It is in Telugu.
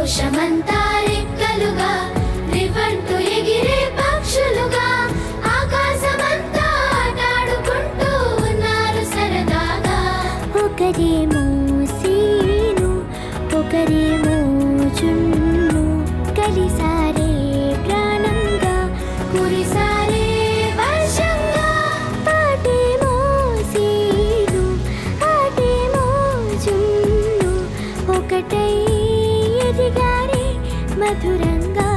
సంతోషమంతా రెక్కలుగా రివంటూ ఎగిరే పక్షులుగా ఆకాశమంతా ఆటాడుకుంటూ ఉన్నారు సరదాగా. ఒకరేమో సీను ఒకరేమో జున్ను కలిసారే ప్రాణంగా కురిసారే వర్షంగా. పాటేమో సీను ఆటేమో జున్ను ఒకటై ఎదిగారే మధురంగా.